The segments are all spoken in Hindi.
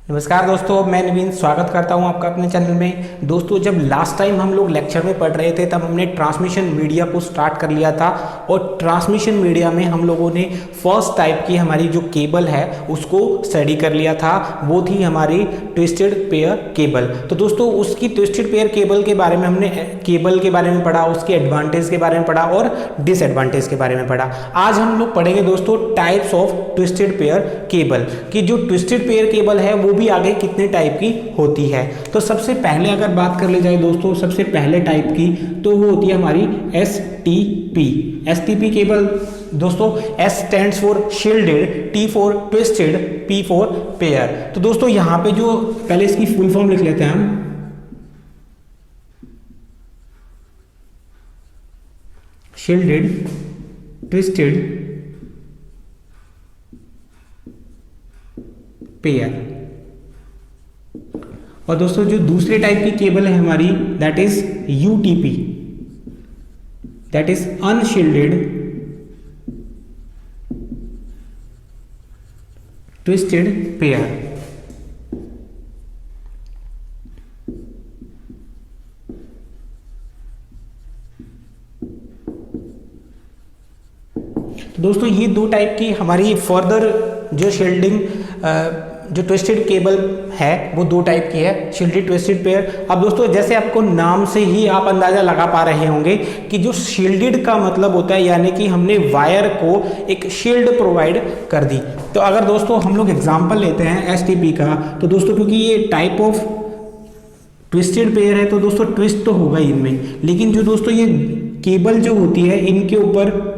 नमस्कार दोस्तों, मैं नवीन स्वागत करता हूं आपका अपने चैनल में। दोस्तों, जब लास्ट टाइम हम लोग लेक्चर में पढ़ रहे थे तब हमने ट्रांसमिशन मीडिया को स्टार्ट कर लिया था और ट्रांसमिशन मीडिया में हम लोगों ने फर्स्ट टाइप की हमारी जो केबल है उसको स्टडी कर लिया था। वो थी हमारी ट्विस्टेड पेयर केबल। तो दोस्तों, उसकी ट्विस्टेड पेयर केबल के बारे में हमने केबल के बारे में पढ़ा, उसके एडवांटेज के बारे में पढ़ा और डिसएडवांटेज के बारे में पढ़ा। आज हम लोग पढ़ेंगे दोस्तों types of twisted pair cable की। जो ट्विस्टेड पेयर केबल है वो भी आगे कितने टाइप की होती है। तो सबसे पहले अगर बात कर ली जाए दोस्तों, सबसे पहले टाइप की तो वो होती है हमारी एसटीपी। एसटीपी केबल दोस्तों, S stands for shielded, T for twisted, P for pair. तो दोस्तों यहाँ पे जो पहले इसकी फुल फॉर्म लिख लेते हैं हम। Shielded, twisted, pair. और दोस्तों जो दूसरे टाइप की केबल है हमारी, that is UTP, that is unshielded, twisted pair. तो दोस्तों ये दो टाइप की हमारी फर्दर जो शील्डिंग जो ट्विस्टेड केबल है वो दो टाइप की है, शील्डेड, ट्विस्टेड पेयर। अब दोस्तों जैसे आपको नाम से ही आप अंदाजा लगा पा रहे होंगे कि जो शील्डेड का मतलब होता है यानी कि हमने वायर को एक शील्ड प्रोवाइड कर दी। तो अगर दोस्तों हम लोग एग्जांपल लेते हैं एसटीपी का, तो दोस्तों क्योंकि ये टाइप ऑफ ट्विस्टेड पेयर है तो दोस्तों ट्विस्ट तो होगा ही इनमें, लेकिन जो दोस्तों ये केबल जो होती है इनके ऊपर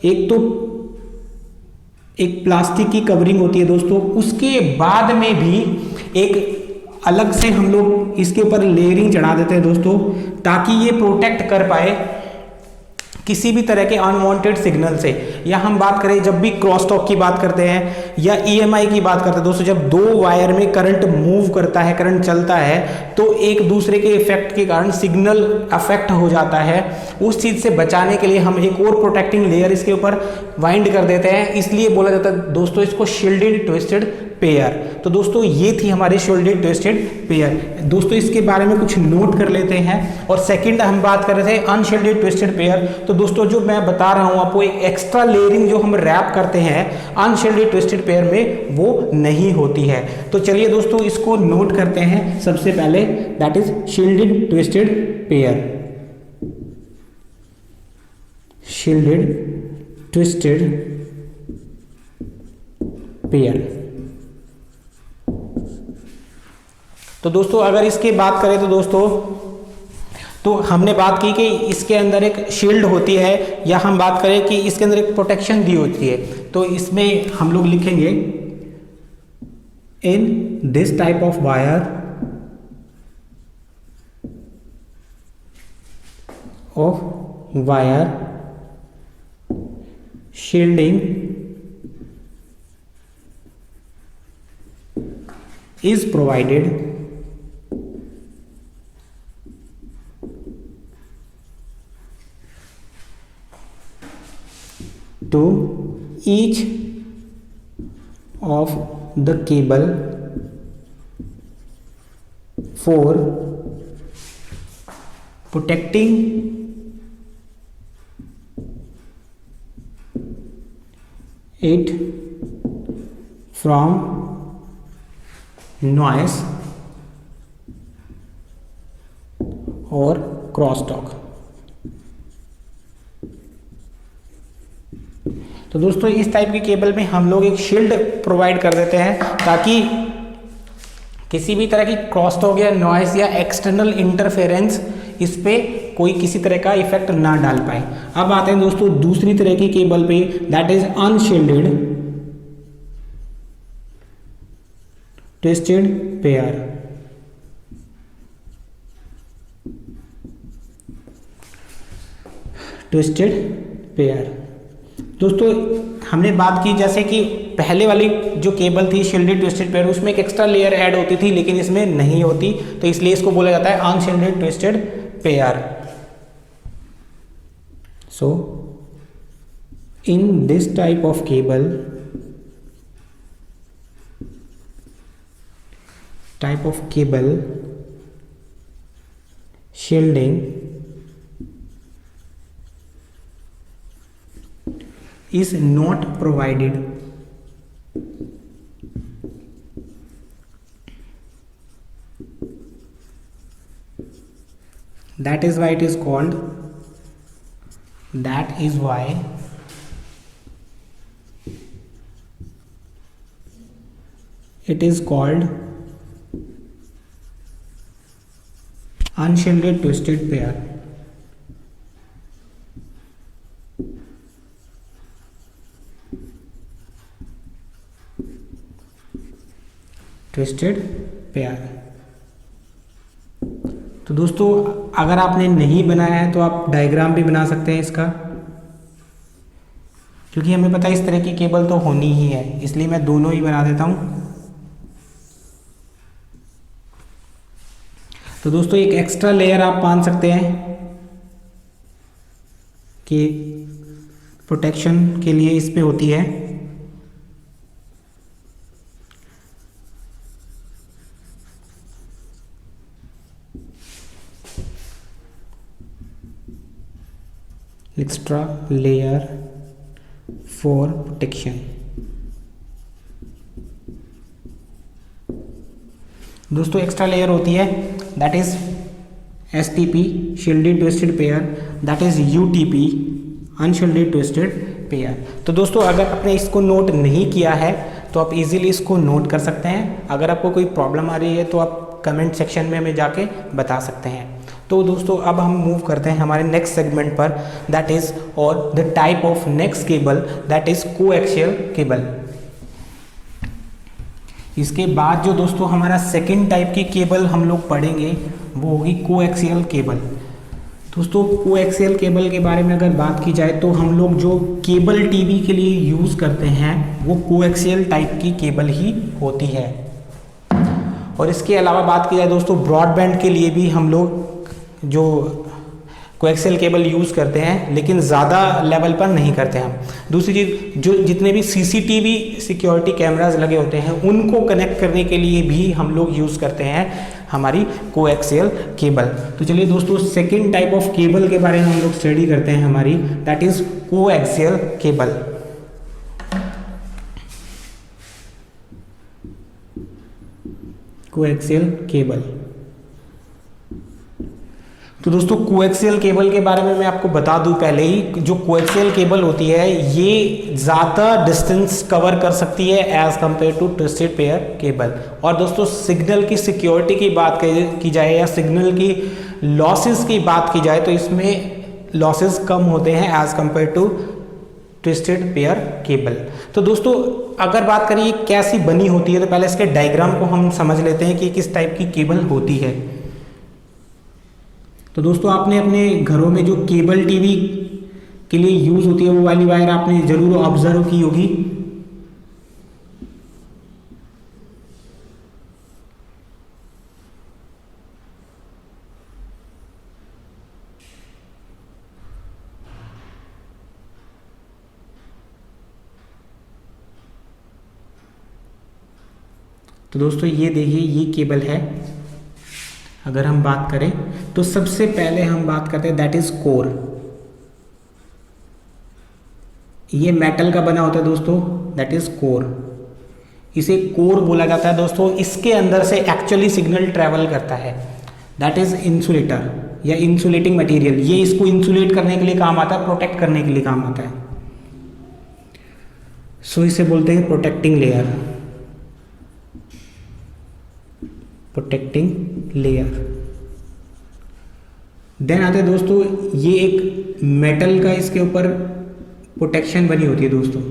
एक तो एक प्लास्टिक की कवरिंग होती है दोस्तों, उसके बाद में भी एक अलग से हम लोग इसके ऊपर लेयरिंग चढ़ा देते हैं दोस्तों, ताकि ये प्रोटेक्ट कर पाए किसी भी तरह के अनवांटेड सिग्नल से। या हम बात करें जब भी क्रॉस टॉक की बात करते हैं या ईएमआई की बात करते हैं दोस्तों, जब दो वायर में करंट मूव करता है, करंट चलता है, तो एक दूसरे के इफेक्ट के कारण सिग्नल अफेक्ट हो जाता है। उस चीज से बचाने के लिए हम एक और प्रोटेक्टिंग लेयर इसके ऊपर वाइंड कर देते हैं, इसलिए बोला जाता है दोस्तों इसको शील्डेड ट्विस्टेड पेयर। तो दोस्तों ये थी हमारी शील्डेड ट्विस्टेड पेयर। दोस्तों इसके बारे में कुछ नोट कर लेते हैं। और सेकंड हम बात कर रहे थे अनशील्डेड ट्विस्टेड पेयर। तो दोस्तों जो मैं बता रहा हूं आपको, एक एक्स्ट्रा लेयरिंग जो हम रैप करते हैं अनशील्डेड ट्विस्टेड पेयर में वो नहीं होती है। तो चलिए दोस्तों इसको नोट करते हैं। सबसे पहले that is shielded twisted pair. Shielded twisted pair. तो दोस्तों अगर इसकी बात करें तो हमने बात की कि इसके अंदर एक शील्ड होती है, या हम बात करें कि इसके अंदर एक प्रोटेक्शन दी होती है। तो इसमें हम लोग लिखेंगे in this type of wire shielding is provided to each of the cable for protecting it from noise और क्रॉसटॉक। तो दोस्तों इस टाइप की केबल में हम लोग एक शील्ड प्रोवाइड कर देते हैं ताकि किसी भी तरह की क्रॉसटॉक या नॉइस या एक्सटर्नल इंटरफेरेंस इस पे कोई किसी तरह का इफेक्ट ना डाल पाए। अब आते हैं दोस्तों दूसरी तरह की केबल पे, that is unshielded twisted pair. Twisted pair दोस्तों हमने बात की जैसे कि पहले वाली जो केबल थी शील्डेड ट्विस्टेड पेयर, उसमें एक एक्स्ट्रा लेयर ऐड होती थी, लेकिन इसमें नहीं होती, तो इसलिए इसको बोला जाता है unshielded twisted pair. So in this type of cable type of cable shielding is not provided that is why it is called unshielded twisted pair. Twisted pair. तो दोस्तों अगर आपने नहीं बनाया है तो आप डायग्राम भी बना सकते हैं इसका, क्योंकि हमें पता है इस तरह की केबल तो होनी ही है, इसलिए मैं दोनों ही बना देता हूं। तो दोस्तों एक एक्स्ट्रा लेयर आप मान सकते हैं कि प्रोटेक्शन के लिए इस पे होती है। Extra layer for protection. दोस्तों एक्स्ट्रा लेयर होती है that is STP shielded twisted pair, that is UTP unshielded twisted pair. तो दोस्तों अगर आपने इसको नोट नहीं किया है तो आप इजीली इसको नोट कर सकते हैं। अगर आपको कोई प्रॉब्लम आ रही है तो आप कमेंट सेक्शन में हमें जाके बता सकते हैं। तो दोस्तों अब हम मूव करते हैं हमारे नेक्स्ट सेगमेंट पर, दैट इज और the type of next cable that is coaxial cable. इसके बाद जो दोस्तों हमारा सेकंड टाइप की केबल हम लोग पढ़ेंगे वो होगी कोएक्सियल केबल। दोस्तों कोएक्सियल केबल के बारे में अगर बात की जाए तो हम लोग जो केबल टीवी के लिए यूज़ करते हैं वो कोएक्सियल टाइप की केबल ही होती है। और इसके अलावा बात की जाए दोस्तों ब्रॉडबैंड के लिए भी हम लोग जो कोएक्सियल केबल यूज़ करते हैं, लेकिन ज़्यादा लेवल पर नहीं करते हम। दूसरी चीज़, जो जितने भी CCTV सिक्योरिटी कैमराज लगे होते हैं उनको कनेक्ट करने के लिए भी हम लोग यूज़ करते हैं हमारी कोएक्सियल केबल। तो चलिए दोस्तों सेकंड टाइप ऑफ केबल के बारे में हम लोग स्टडी करते हैं हमारी, that is coaxial cable. Coaxial cable. तो दोस्तों कोएक्सियल केबल के बारे में मैं आपको बता दूं पहले ही, जो कोएक्सियल केबल होती है ये ज़्यादा डिस्टेंस कवर कर सकती है as compare to twisted pair cable. और दोस्तों सिग्नल की सिक्योरिटी की बात की जाए या सिग्नल की लॉसेस की बात की जाए तो इसमें लॉसेस कम होते हैं as compare to twisted pair cable. तो दोस्तों अगर बात करें ये कैसी बनी होती है तो पहले इसके डायग्राम को हम समझ लेते हैं कि किस टाइप की केबल होती है। तो दोस्तों आपने अपने घरों में जो केबल टीवी के लिए यूज होती है वो वाली वायर आपने जरूर ऑब्जर्व की होगी। तो दोस्तों ये देखिए ये केबल है। अगर हम बात करें तो सबसे पहले हम बात करते हैं दैट इज कोर। ये मेटल का बना होता है दोस्तों, दैट इज कोर। इसे कोर बोला जाता है दोस्तों। इसके अंदर से एक्चुअली सिग्नल ट्रेवल करता है, दैट इज इंसुलेटर या इंसुलेटिंग मटेरियल। ये इसको इंसुलेट करने के लिए काम आता है, प्रोटेक्ट करने के लिए काम आता है। सो इसे बोलते हैं protecting layer, protecting layer. Then आते हैं दोस्तों ये एक मेटल का इसके ऊपर प्रोटेक्शन बनी होती है दोस्तों।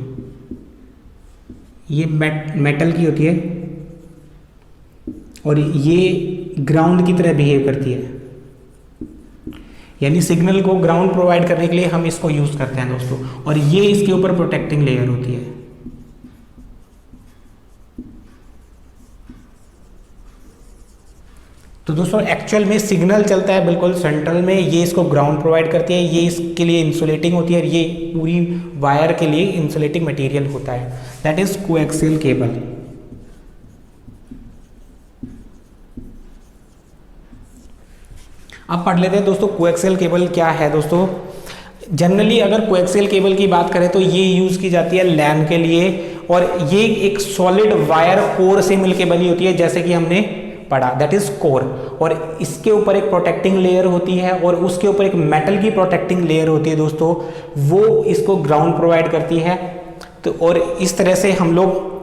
ये मेटल की होती है और ये ग्राउंड की तरह बिहेव करती है, यानी सिग्नल को ग्राउंड प्रोवाइड करने के लिए हम इसको यूज करते हैं दोस्तों। और ये इसके ऊपर प्रोटेक्टिंग लेयर होती है। तो दोस्तों एक्चुअल में सिग्नल चलता है बिल्कुल सेंट्रल में, ये इसको ग्राउंड प्रोवाइड करती है, ये इसके लिए इंसुलेटिंग होती है और ये पूरी वायर के लिए इंसुलेटिंग मटेरियल होता है, दैट इज कोएक्सियल केबल। अब पढ़ लेते हैं दोस्तों कोएक्सियल केबल क्या है दोस्तों। जनरली अगर कोएक्सियल केबल की बात करें तो ये यूज़ की जाती है लैन के लिए, और ये एक सॉलिड वायर कोर से मिलकर बनी होती है, जैसे कि हमने पढ़ा, दैट इज कोर। और इसके ऊपर एक प्रोटेक्टिंग लेयर होती है और उसके ऊपर एक मेटल की प्रोटेक्टिंग लेयर होती है दोस्तों, वो इसको ग्राउंड प्रोवाइड करती है। तो और इस तरह से हम लोग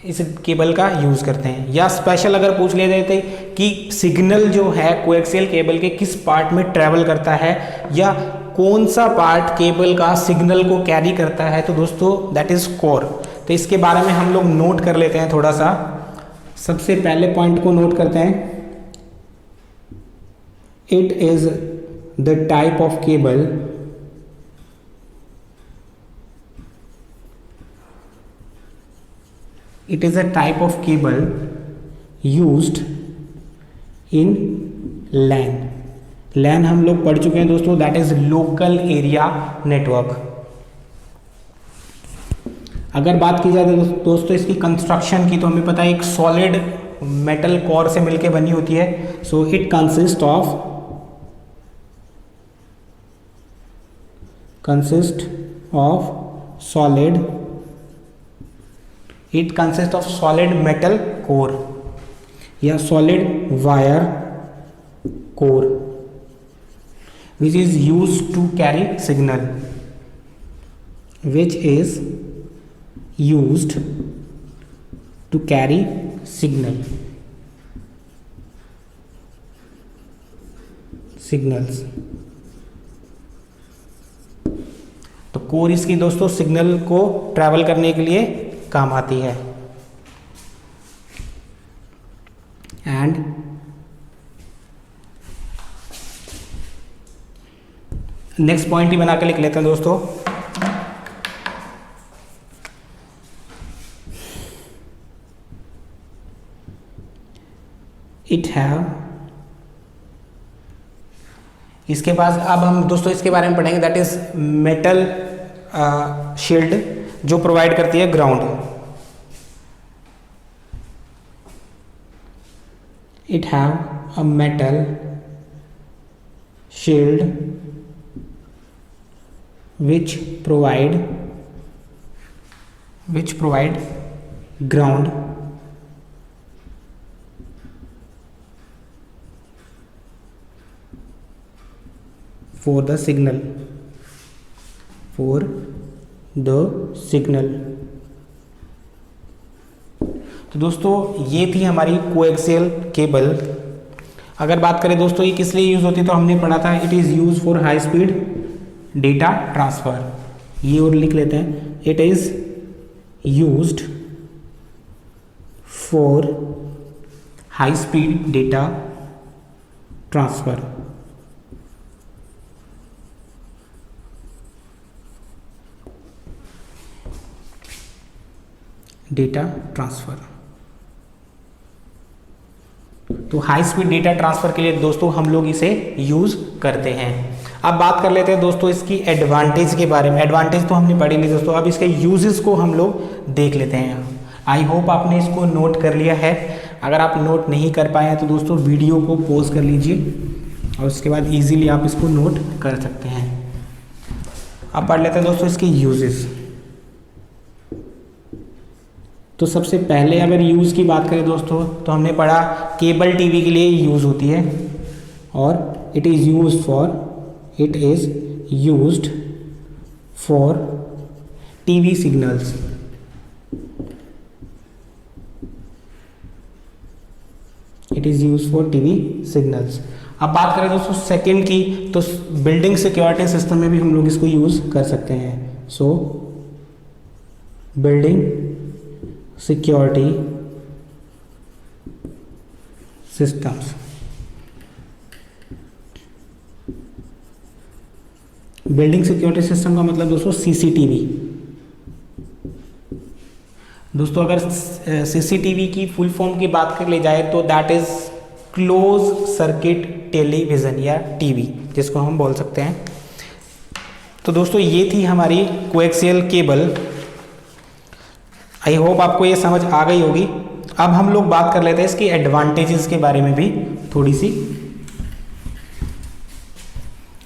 इस केबल का यूज़ करते हैं। या स्पेशल अगर पूछ ले जाते कि सिग्नल जो है कोएक्सियल केबल के किस पार्ट में ट्रेवल करता है या कौन सा पार्ट केबल का सिग्नल को कैरी करता है, तो दोस्तों दैट इज कोर। तो इसके बारे में हम लोग नोट कर लेते हैं थोड़ा सा। सबसे पहले पॉइंट को नोट करते हैं, it is the type of cable it is a type of cable used in LAN। LAN हम लोग पढ़ चुके हैं दोस्तों, that is local area network. अगर बात की जाए दोस्तों इसकी कंस्ट्रक्शन की, तो हमें पता है एक सॉलिड मेटल कोर से मिलके बनी होती है। So it consist of solid metal core या solid wire core which is used to carry signal, which is used to carry signals। तो कोर इसकी दोस्तों सिग्नल को ट्रैवल करने के लिए काम आती है। एंड नेक्स्ट पॉइंट ही बना के लिख लेते हैं दोस्तों, इट हैव। इसके बाद अब हम दोस्तों इसके बारे में पढ़ेंगे, दैट इज मेटल शील्ड जो प्रोवाइड करती है ground. It have a metal shield which provide ground for the signal तो दोस्तों ये थी हमारी कोएक्सियल केबल। अगर बात करें दोस्तों ये किस लिए यूज होती है, तो हमने पढ़ा था it is use for high speed data transfer. ये और लिख लेते हैं, it is used for high speed data transfer. तो हाई स्पीड डेटा ट्रांसफर के लिए दोस्तों हम लोग इसे यूज करते हैं। अब बात कर लेते हैं दोस्तों इसकी एडवांटेज के बारे में। एडवांटेज तो हमने पढ़ी ली दोस्तों, अब इसके यूजेस को हम लोग देख लेते हैं। आई होप आपने इसको नोट कर लिया है। अगर आप नोट नहीं कर पाए हैं तो दोस्तों वीडियो को पॉज कर लीजिए और उसके बाद इजीली आप इसको नोट कर सकते हैं। अब पढ़ लेते हैं दोस्तों इसके यूजेस। तो सबसे पहले अगर यूज़ की बात करें दोस्तों, तो हमने पढ़ा केबल टीवी के लिए यूज़ होती है और it is used for TV signals. अब बात करें दोस्तों सेकंड की, तो बिल्डिंग सिक्योरिटी सिस्टम में भी हम लोग इसको यूज़ कर सकते हैं। सो building security systems. Building security system का मतलब दोस्तों सीसीटीवी। दोस्तों अगर सीसीटीवी की फुल फॉर्म की बात कर ली जाए तो that is close circuit television या टीवी, जिसको हम बोल सकते हैं। तो दोस्तों ये थी हमारी कोएक्सियल केबल। आई होप आपको ये समझ आ गई होगी। अब हम लोग बात कर लेते हैं इसकी एडवांटेजेस के बारे में भी थोड़ी सी।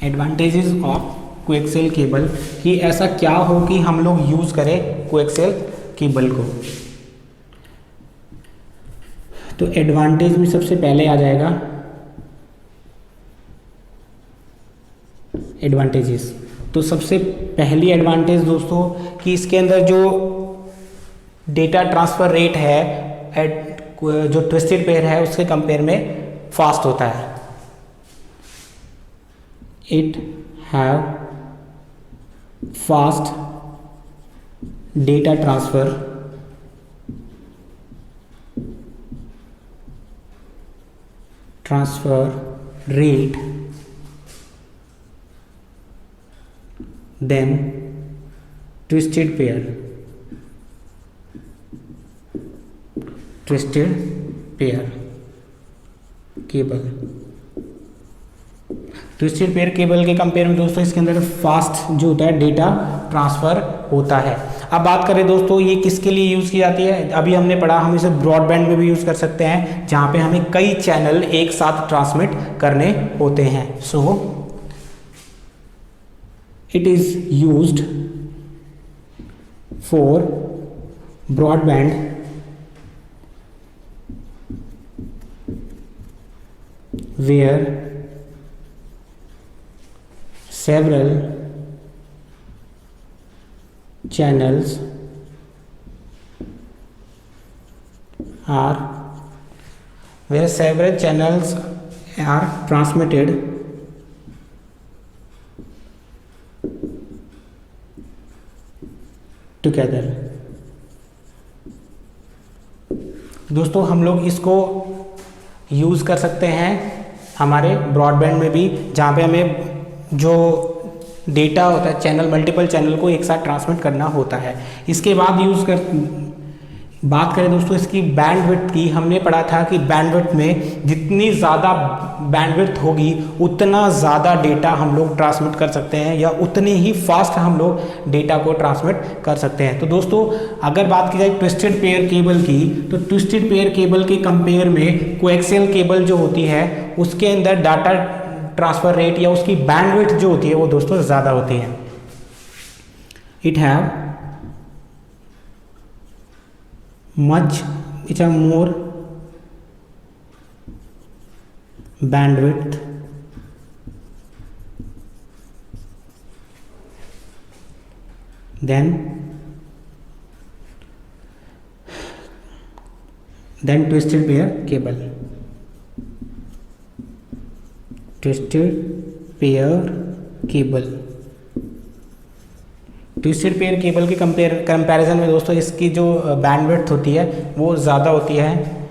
एडवांटेजेस ऑफ कोएक्सियल केबल, कि ऐसा क्या हो कि हम लोग यूज करें कोएक्सियल केबल को। तो एडवांटेज में सबसे पहले आ जाएगा एडवांटेजेस। तो सबसे पहली एडवांटेज दोस्तों कि इसके अंदर जो डेटा ट्रांसफर रेट है जो ट्विस्टेड पेयर है उसके कंपेयर में फास्ट होता है। It have fast data transfer rate then twisted pair cable. Twisted pair cable के कंपेयर में दोस्तों इसके अंदर फास्ट जो होता है डेटा ट्रांसफर होता है। अब बात करें दोस्तों ये किसके लिए यूज़ की जाती है, अभी हमने पढ़ा हम इसे ब्रॉडबैंड में भी यूज़ कर सकते हैं जहाँ पे हमें कई चैनल एक साथ ट्रांसमिट करने होते हैं। So it is used for broadband where several channels are transmitted together। दोस्तों हम लोग इसको यूज़ कर सकते हैं हमारे ब्रॉडबैंड में भी, जहाँ पे हमें जो डेटा होता है चैनल मल्टीपल चैनल को एक साथ ट्रांसमिट करना होता है। इसके बाद बात करें दोस्तों इसकी बैंडविड्थ की, हमने पढ़ा था कि बैंडविड्थ में जितनी ज़्यादा बैंडविड्थ होगी उतना ज़्यादा डेटा हम लोग ट्रांसमिट कर सकते हैं या उतने ही फास्ट हम लोग डेटा को ट्रांसमिट कर सकते हैं। तो दोस्तों अगर बात की जाए ट्विस्टेड पेयर केबल की, तो ट्विस्टेड पेयर केबल के कंपेयर में कोएक्सियल केबल जो होती है उसके अंदर डाटा ट्रांसफ़र रेट या उसकी बैंडविड्थ जो होती है वो दोस्तों ज़्यादा होती है। It have more bandwidth than twisted pair cable। Twisted pair cable के कंपैरिजन में दोस्तों इसकी जो बैंडविड्थ होती है वो ज़्यादा होती है।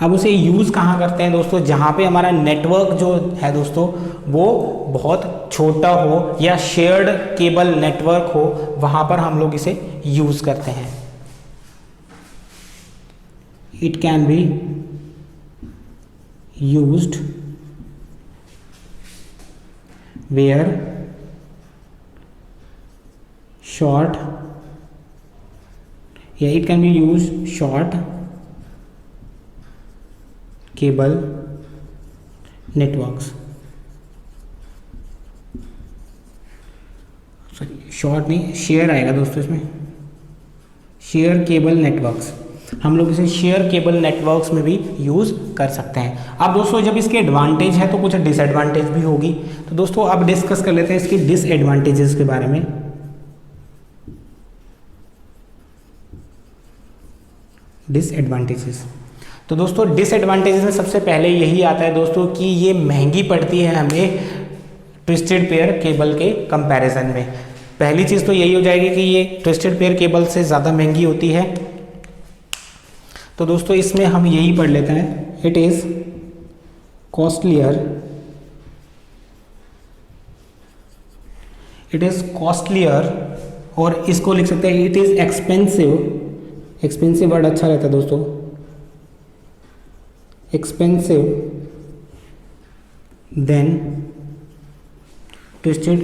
अब उसे यूज़ कहाँ करते हैं दोस्तों, जहाँ पे हमारा नेटवर्क जो है दोस्तों वो बहुत छोटा हो या शेयर्ड केबल नेटवर्क हो, वहाँ पर हम लोग इसे यूज़ करते हैं। It can be used where short it can be used short cable networks, short नहीं शेयर आएगा दोस्तों, इसमें शेयर केबल नेटवर्क्स, हम लोग इसे शेयर केबल नेटवर्क्स में भी यूज़ कर सकते हैं। अब दोस्तों जब इसके एडवांटेज है तो कुछ डिसएडवांटेज भी होगी, तो दोस्तों अब डिस्कस कर लेते हैं इसके डिसएडवांटेजेस के बारे में। डिसएडवांटेजेस, तो दोस्तों डिसएडवांटेजेस में सबसे पहले यही आता है दोस्तों कि ये महंगी पड़ती है हमें ट्विस्टेड पेयर केबल के कंपैरिजन में। पहली चीज़ तो यही हो जाएगी कि ये ट्विस्टेड पेयर केबल से ज़्यादा महंगी होती है। तो दोस्तों इसमें हम यही पढ़ लेते हैं, इट इज़ कॉस्टलियर, और इसको लिख सकते हैं इट इज़ एक्सपेंसिव वर्ड अच्छा रहता है दोस्तों, expensive than twisted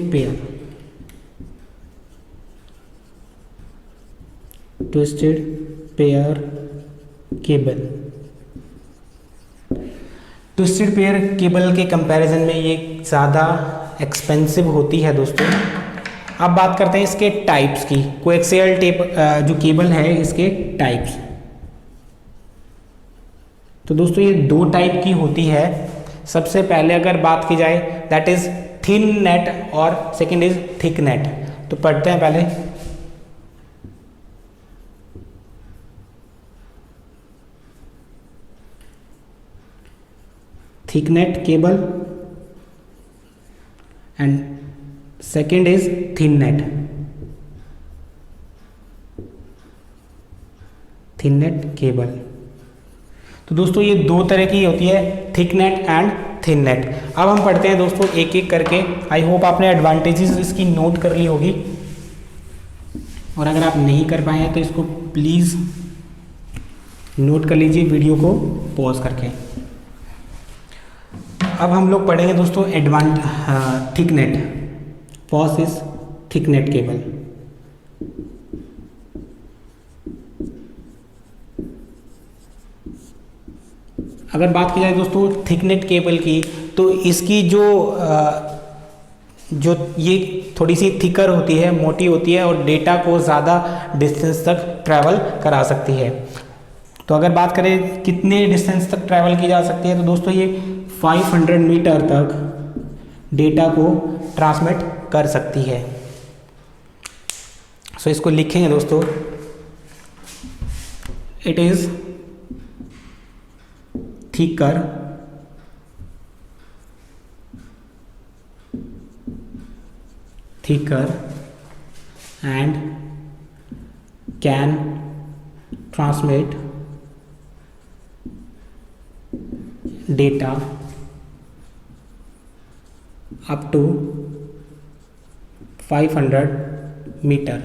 pair cable. Twisted pair cable के कंपैरिजन में ये ज़्यादा एक्सपेंसिव होती है दोस्तों। अब बात करते हैं इसके टाइप्स की, कोएक्सियल टेप जो केबल है इसके टाइप्स। तो दोस्तों ये दो टाइप की होती है। सबसे पहले अगर बात की जाए दैट इज थिन नेट और सेकंड इज थिक नेट। तो पढ़ते हैं पहले। Thick net cable and second is thin net, thin net cable. तो दोस्तों ये दो तरह की होती है, thick net and thin net. अब हम पढ़ते हैं दोस्तों एक एक करके। आई होप आपने एडवांटेजेस इसकी नोट कर ली होगी, और अगर आप नहीं कर पाए हैं तो इसको प्लीज़ नोट कर लीजिए वीडियो को पॉज करके। अब हम लोग पढ़ेंगे दोस्तों thick net. First is thick net cable. अगर बात की जाए दोस्तों थिक नेट केबल की, तो इसकी जो ये थोड़ी सी थिकर होती है, मोटी होती है, और डेटा को ज़्यादा डिस्टेंस तक ट्रैवल करा सकती है। तो अगर बात करें कितने डिस्टेंस तक ट्रैवल की जा सकती है, तो दोस्तों ये 500 मीटर तक डेटा को ट्रांसमिट कर सकती है। सो इसको लिखेंगे दोस्तों, it is thicker and can transmit data up to 500 metre.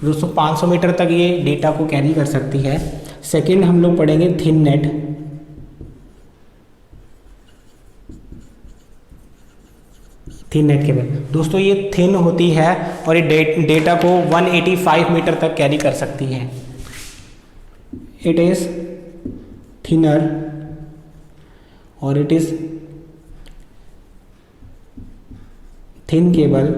दोस्तों 500 मीटर तक ये डेटा को कैरी कर सकती है। सेकंड हम लोग पढ़ेंगे thin net. Thin net cable दोस्तों ये थिन होती है और ये डेटा को 185 मीटर तक कैरी कर सकती है। इट इज थिनर और it is thin cable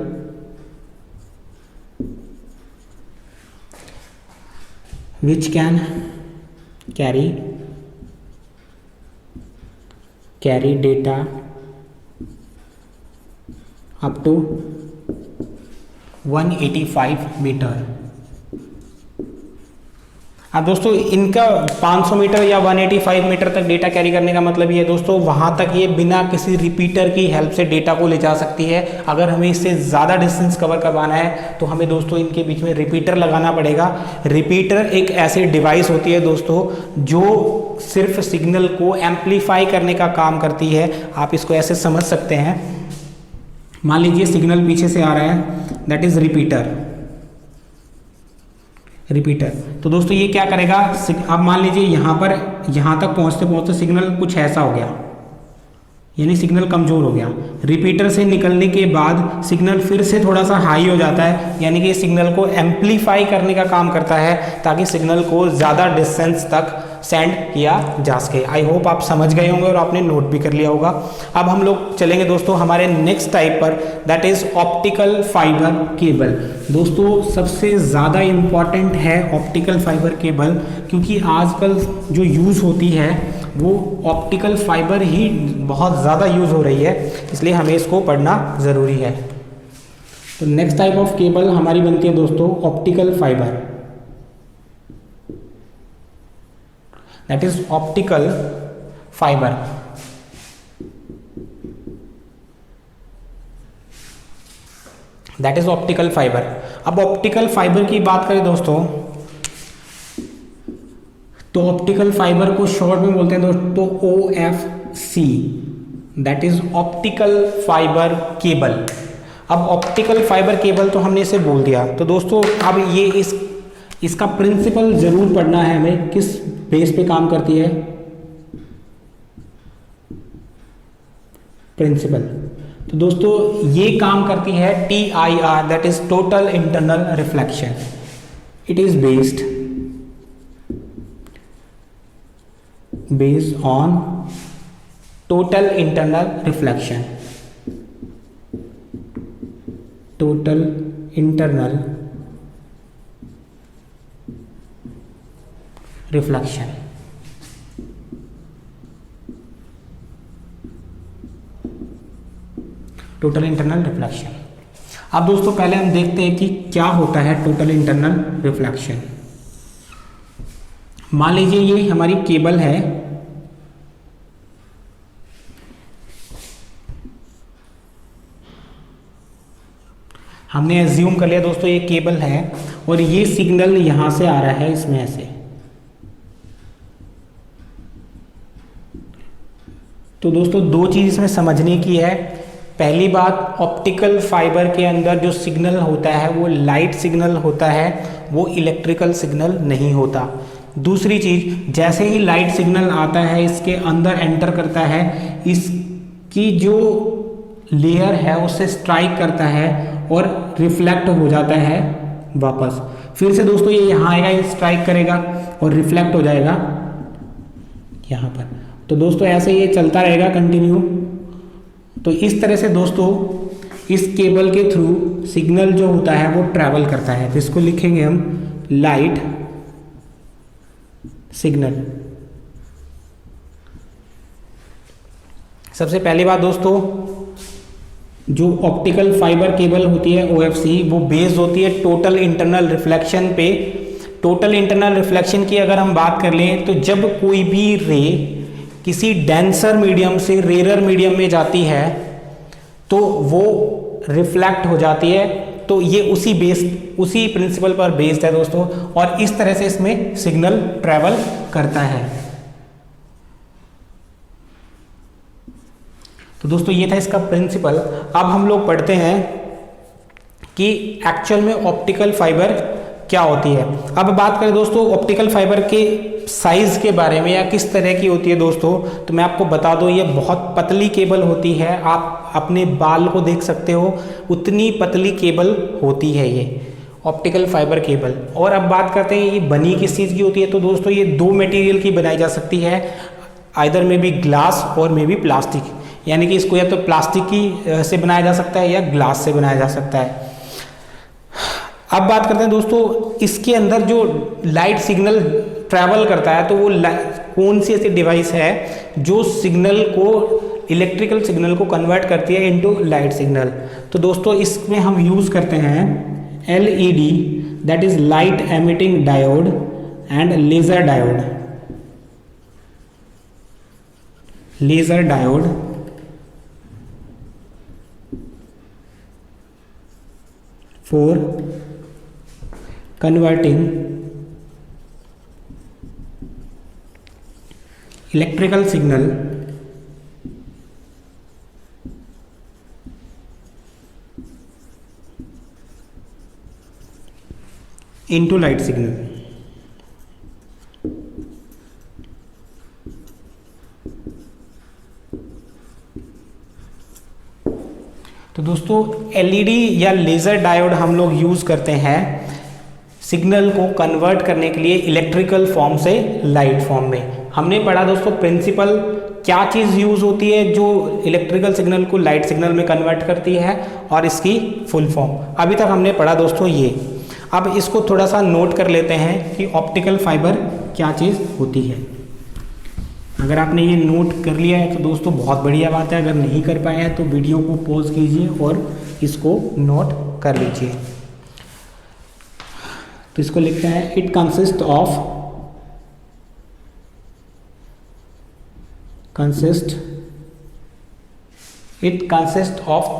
which can carry data up to 185 metre. अब दोस्तों इनका 500 मीटर या 185 मीटर तक डेटा कैरी करने का मतलब ये दोस्तों वहाँ तक ये बिना किसी रिपीटर की हेल्प से डेटा को ले जा सकती है। अगर हमें इससे ज़्यादा डिस्टेंस कवर करवाना है तो हमें दोस्तों इनके बीच में रिपीटर लगाना पड़ेगा। रिपीटर एक ऐसी डिवाइस होती है दोस्तों जो सिर्फ सिग्नल को एम्पलीफाई करने का काम करती है। आप इसको ऐसे समझ सकते हैं, मान लीजिए सिग्नल पीछे से आ रहा है, दैट इज रिपीटर। तो दोस्तों ये क्या करेगा, अब मान लीजिए यहाँ तक पहुँचते पहुँचते सिग्नल कुछ ऐसा हो गया, यानी सिग्नल कमज़ोर हो गया। रिपीटर से निकलने के बाद सिग्नल फिर से थोड़ा सा हाई हो जाता है, यानी कि सिग्नल को एम्पलीफाई करने का काम करता है ताकि सिग्नल को ज़्यादा डिस्टेंस तक सेंड किया जा सके। आई होप आप समझ गए होंगे और आपने नोट भी कर लिया होगा। अब हम लोग चलेंगे दोस्तों हमारे नेक्स्ट टाइप पर, that is optical fibre cable. दोस्तों सबसे ज़्यादा इम्पॉर्टेंट है ऑप्टिकल फाइबर केबल, क्योंकि आजकल जो यूज़ होती है वो ऑप्टिकल फाइबर ही बहुत ज़्यादा यूज़ हो रही है, इसलिए हमें इसको पढ़ना ज़रूरी है। तो नेक्स्ट टाइप ऑफ केबल हमारी बनती है दोस्तों optical fibre, that is optical fibre. That is optical fibre. अब ऑप्टिकल फाइबर की बात करें दोस्तों तो ऑप्टिकल फाइबर को शॉर्ट में बोलते हैं दोस्तों OFC, that is optical fibre cable. अब ऑप्टिकल फाइबर केबल तो हमने इसे बोल दिया, तो दोस्तों अब ये इसका प्रिंसिपल जरूर पढ़ना है हमें, किस बेस पे काम करती है। प्रिंसिपल तो दोस्तों ये काम करती है TIR, that is total internal reflection. It is based on total internal reflection, total internal reflection. Total internal reflection. अब दोस्तों पहले हम देखते हैं कि क्या होता है टोटल इंटरनल रिफ्लेक्शन। मान लीजिए ये हमारी केबल है, हमने एज्यूम कर लिया दोस्तों ये केबल है और ये सिग्नल यहां से आ रहा है इसमें से। तो दोस्तों दो चीज इसमें समझने की है। पहली बात, ऑप्टिकल फाइबर के अंदर जो सिग्नल होता है वो लाइट सिग्नल होता है, वो इलेक्ट्रिकल सिग्नल नहीं होता। दूसरी चीज, जैसे ही लाइट सिग्नल आता है इसके अंदर एंटर करता है, इसकी जो लेयर है उससे स्ट्राइक करता है और रिफ्लेक्ट हो जाता है वापस। फिर से दोस्तों ये यहाँ आएगा, स्ट्राइक करेगा और रिफ्लेक्ट हो जाएगा यहाँ पर। तो दोस्तों ऐसे ये चलता रहेगा कंटिन्यू। तो इस तरह से दोस्तों इस केबल के थ्रू सिग्नल जो होता है वो ट्रैवल करता है। तो इसको लिखेंगे हम लाइट सिग्नल। सबसे पहली बात दोस्तों, जो ऑप्टिकल फाइबर केबल होती है OFC, वो बेस्ड होती है टोटल इंटरनल रिफ्लेक्शन पे। टोटल इंटरनल रिफ्लेक्शन की अगर हम बात कर लें तो जब कोई भी रे किसी डेंसर मीडियम से रेयर मीडियम में जाती है तो वो रिफ्लेक्ट हो जाती है। तो ये उसी प्रिंसिपल पर बेस्ड है दोस्तों, और इस तरह से इसमें सिग्नल ट्रैवल करता है। तो दोस्तों ये था इसका प्रिंसिपल। अब हम लोग पढ़ते हैं कि एक्चुअल में ऑप्टिकल फाइबर क्या होती है। अब बात करें दोस्तों ऑप्टिकल फाइबर के साइज के बारे में या किस तरह की होती है दोस्तों, तो मैं आपको बता दूं ये बहुत पतली केबल होती है। आप अपने बाल को देख सकते हो, उतनी पतली केबल होती है ये ऑप्टिकल फाइबर केबल। और अब बात करते हैं ये बनी किस चीज़ की होती है। तो दोस्तों ये दो मटेरियल की बनाई जा सकती है, आइदर में भी ग्लास और में भी प्लास्टिक, यानी कि इसको या तो प्लास्टिक की से बनाया जा सकता है या ग्लास से बनाया जा सकता है। अब बात करते हैं दोस्तों इसके अंदर जो लाइट सिग्नल ट्रैवल करता है, तो वो कौन सी ऐसी डिवाइस है जो सिग्नल को, इलेक्ट्रिकल सिग्नल को कन्वर्ट करती है इनटू लाइट सिग्नल। तो दोस्तों इसमें हम यूज करते हैं LED, that is light emitting diode and laser diode. Laser diode for converting electrical signal into light signal। तो दोस्तों LED या लेज़र डायोड हम लोग यूज़ करते हैं सिग्नल को कन्वर्ट करने के लिए इलेक्ट्रिकल फॉर्म से लाइट फॉर्म में। हमने पढ़ा दोस्तों प्रिंसिपल, क्या चीज़ यूज़ होती है जो इलेक्ट्रिकल सिग्नल को लाइट सिग्नल में कन्वर्ट करती है, और इसकी फुल फॉर्म अभी तक हमने पढ़ा दोस्तों ये। अब इसको थोड़ा सा नोट कर लेते हैं कि ऑप्टिकल फाइबर क्या चीज़ होती है। अगर आपने ये नोट कर लिया है तो दोस्तों बहुत बढ़िया बात है, अगर नहीं कर पाए हैं तो वीडियो को पॉज कीजिए और इसको नोट कर लीजिए। तो इसको लिखते हैं it consist of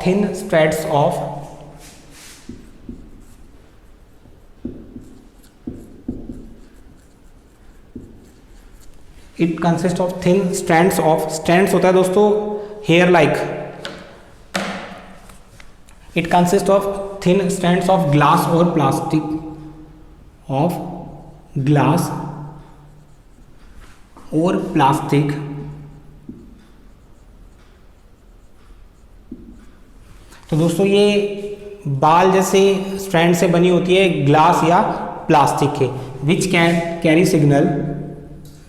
thin strands of it consist of thin strands of, strands होता है दोस्तों hair like, it consist of thin strands of glass और प्लास्टिक, ऑफ ग्लास और प्लास्टिक तो दोस्तों ये बाल जैसे स्ट्रैंड से बनी होती है ग्लास या प्लास्टिक के, which can carry signal,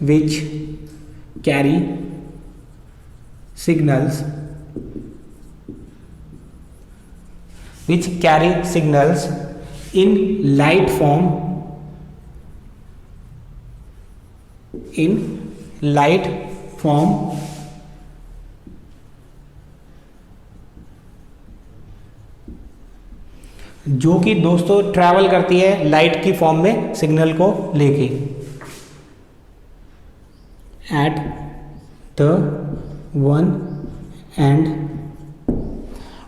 which carry signals which carry signals in light form जो कि दोस्तों ट्रैवल करती है लाइट की फॉर्म में सिग्नल को लेके एट द वन एंड।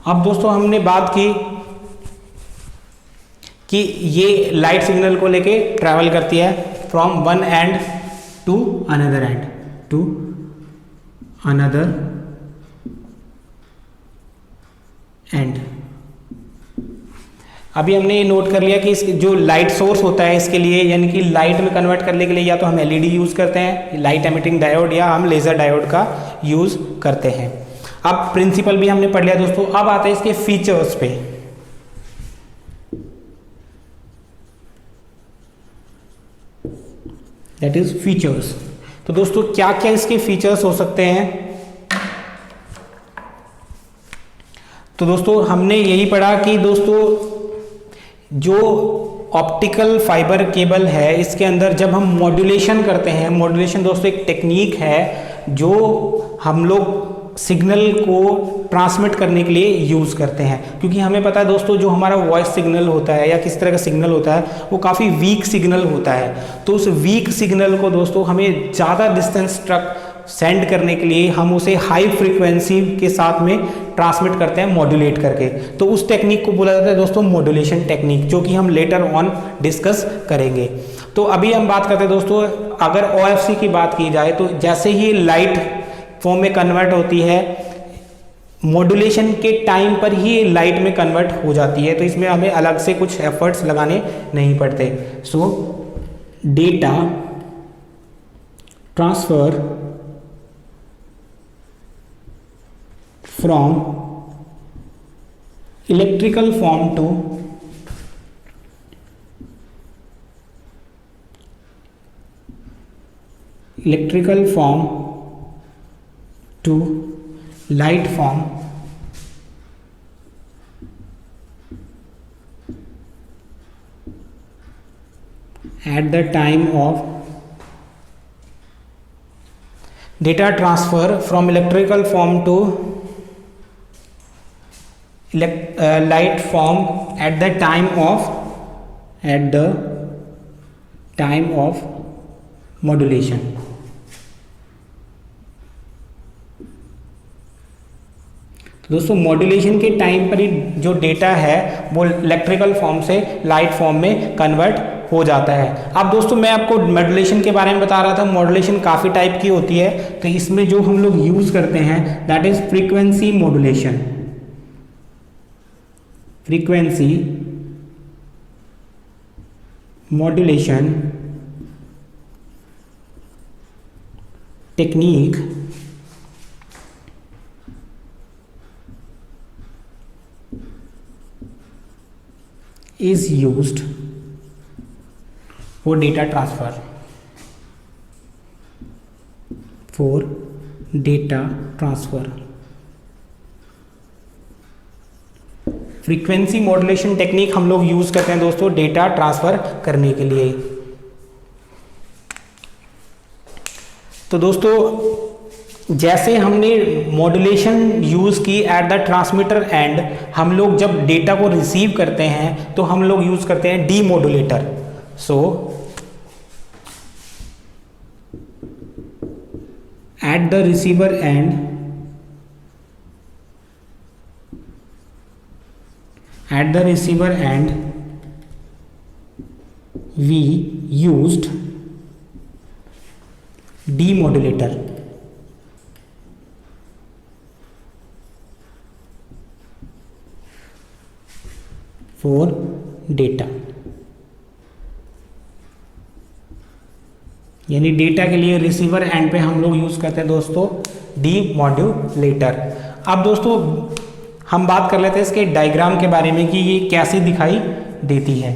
अब दोस्तों हमने बात की कि ये लाइट सिग्नल को लेके ट्रैवल करती है from one end to another end. अभी हमने ये नोट कर लिया कि इस जो लाइट सोर्स होता है इसके लिए, यानी कि लाइट में कन्वर्ट करने के लिए या तो हम एलईडी यूज़ करते हैं, लाइट एमिटिंग डायोड, या हम लेज़र डायोड का यूज़ करते हैं। अब प्रिंसिपल भी हमने पढ़ लिया दोस्तों। अब आते हैं इसके फीचर्स पे। That is features. तो दोस्तों क्या क्या इसके फीचर्स हो सकते हैं? तो दोस्तों हमने यही पढ़ा कि दोस्तों जो ऑप्टिकल फाइबर केबल है इसके अंदर जब हम मॉड्यूलेशन करते हैं, मॉड्यूलेशन दोस्तों एक टेक्निक है जो हम लोग सिग्नल को ट्रांसमिट करने के लिए यूज़ करते हैं। क्योंकि हमें पता है दोस्तों जो हमारा वॉइस सिग्नल होता है या किस तरह का सिग्नल होता है वो काफ़ी वीक सिग्नल होता है। तो उस वीक सिग्नल को दोस्तों हमें ज़्यादा डिस्टेंस तक सेंड करने के लिए हम उसे हाई फ्रीक्वेंसी के साथ में ट्रांसमिट करते हैं मॉड्यूलेट करके। तो उस टेक्निक को बोला जाता है दोस्तों मॉड्यूलेशन टेक्निक, जो कि हम लेटर ऑन डिस्कस करेंगे। तो अभी हम बात करते हैं दोस्तों, अगर OFC की बात की जाए तो जैसे ही लाइट फॉर्म में कन्वर्ट होती है, मॉड्यूलेशन के टाइम पर ही लाइट में कन्वर्ट हो जाती है। तो इसमें हमें अलग से कुछ एफर्ट्स लगाने नहीं पड़ते। So data transfer from electrical form to light form at the time of data transfer from electrical form to light form at the time of modulation। दोस्तों मॉड्यूलेशन के टाइम पर ही जो डेटा है वो इलेक्ट्रिकल फॉर्म से लाइट फॉर्म में कन्वर्ट हो जाता है। अब दोस्तों मैं आपको मॉड्यूलेशन के बारे में बता रहा था। मॉड्यूलेशन काफ़ी टाइप की होती है, तो इसमें जो हम लोग यूज़ करते हैं that is frequency modulation. Frequency modulation technique is used for data transfer frequency modulation technique हम लोग यूज करते हैं दोस्तों डेटा ट्रांसफर करने के लिए। तो दोस्तों जैसे हमने मॉड्यूलेशन यूज़ की एट द ट्रांसमीटर एंड, हम लोग जब डेटा को रिसीव करते हैं तो हम लोग यूज़ करते हैं demodulator. So at the receiver end we used demodulator for data. यानी डेटा के लिए रिसीवर एंड पे हम लोग यूज करते हैं दोस्तों डीमॉड्यूलेटर। अब दोस्तों हम बात कर लेते हैं इसके डायग्राम के बारे में कि ये कैसे दिखाई देती है।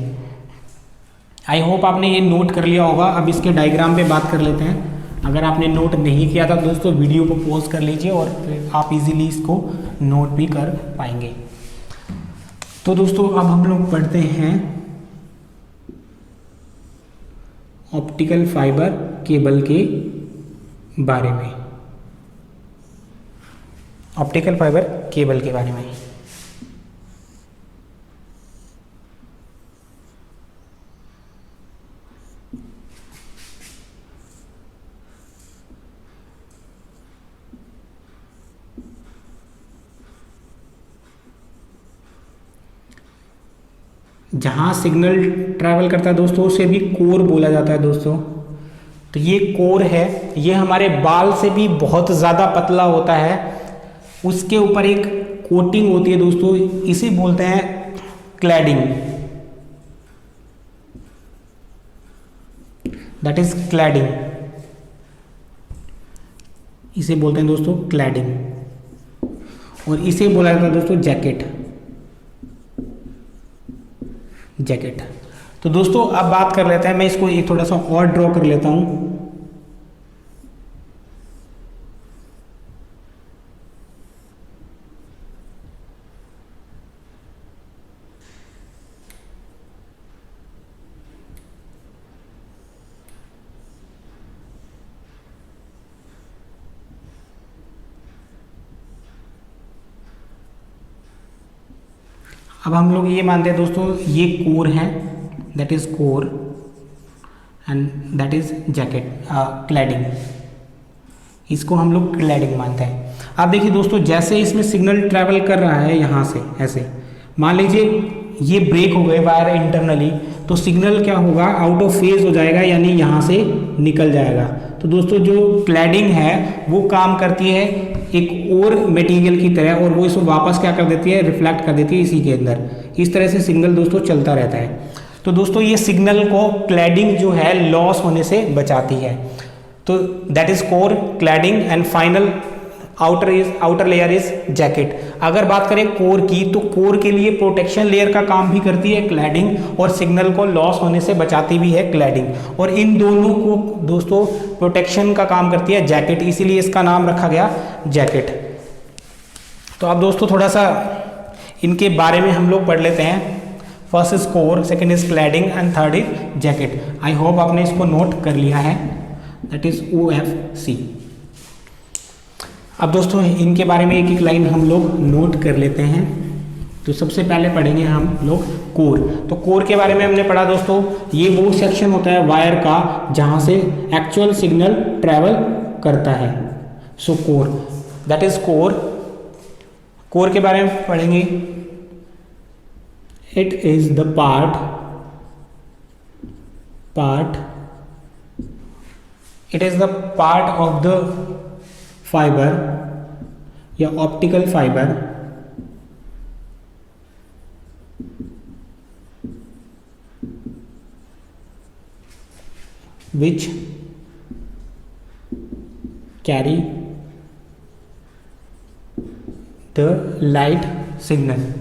आई होप आपने ये नोट कर लिया होगा। अब इसके डायग्राम पे बात कर लेते हैं। अगर आपने नोट नहीं किया था दोस्तों, वीडियो को पॉज कर लीजिए और फिर आप इजीली इसको नोट भी कर पाएंगे। तो दोस्तों अब हम लोग पढ़ते हैं ऑप्टिकल फाइबर केबल के बारे में। ऑप्टिकल फाइबर केबल के बारे में जहाँ सिग्नल ट्रैवल करता है दोस्तों उसे भी कोर बोला जाता है दोस्तों। तो ये कोर है, ये हमारे बाल से भी बहुत ज़्यादा पतला होता है, उसके ऊपर एक कोटिंग होती है दोस्तों, इसे बोलते हैं क्लैडिंग, दैट इज क्लैडिंग, इसे बोलते हैं दोस्तों क्लैडिंग। और इसे बोला जाता है दोस्तों जैकेट। जैकेट। तो दोस्तों अब बात कर लेते हैं, मैं इसको एक थोड़ा सा और ड्रॉ कर लेता हूं। अब हम लोग ये मानते हैं दोस्तों ये कोर है, that is core and that is jacket, cladding, इसको हम लोग क्लैडिंग मानते हैं। अब देखिए दोस्तों जैसे इसमें सिग्नल ट्रैवल कर रहा है यहाँ से ऐसे, मान लीजिए ये ब्रेक हो गए वायर इंटरनली, तो सिग्नल क्या होगा, आउट ऑफ फेज हो जाएगा, यानी यहाँ से निकल जाएगा। तो दोस्तों जो क्लैडिंग है वो काम करती है एक और मटेरियल की तरह, और वो इसको वापस क्या कर देती है, रिफ्लेक्ट कर देती है इसी के अंदर। इस तरह से सिग्नल दोस्तों चलता रहता है। तो दोस्तों ये सिग्नल को क्लैडिंग जो है लॉस होने से बचाती है। तो that is core, cladding and final outer layer is jacket. अगर बात करें कोर की, तो कोर के लिए प्रोटेक्शन लेयर का काम भी करती है क्लैडिंग, और सिग्नल को लॉस होने से बचाती भी है क्लैडिंग, और इन दोनों को दोस्तों प्रोटेक्शन का काम करती है जैकेट, इसीलिए इसका नाम रखा गया जैकेट। तो अब दोस्तों थोड़ा सा इनके बारे में हम लोग पढ़ लेते हैं। First is core, second is cladding and third is jacket. I hope आपने इसको नोट कर लिया है, दैट इज OFC। अब दोस्तों इनके बारे में एक एक लाइन हम लोग नोट कर लेते हैं। तो सबसे पहले पढ़ेंगे हम लोग कोर। तो कोर के बारे में हमने पढ़ा दोस्तों, ये वो सेक्शन होता है वायर का जहाँ से एक्चुअल सिग्नल ट्रैवल करता है। So core, that is core. Core के बारे में पढ़ेंगे, it is the part it is the part of the fiber या optical fiber which carry the light signal.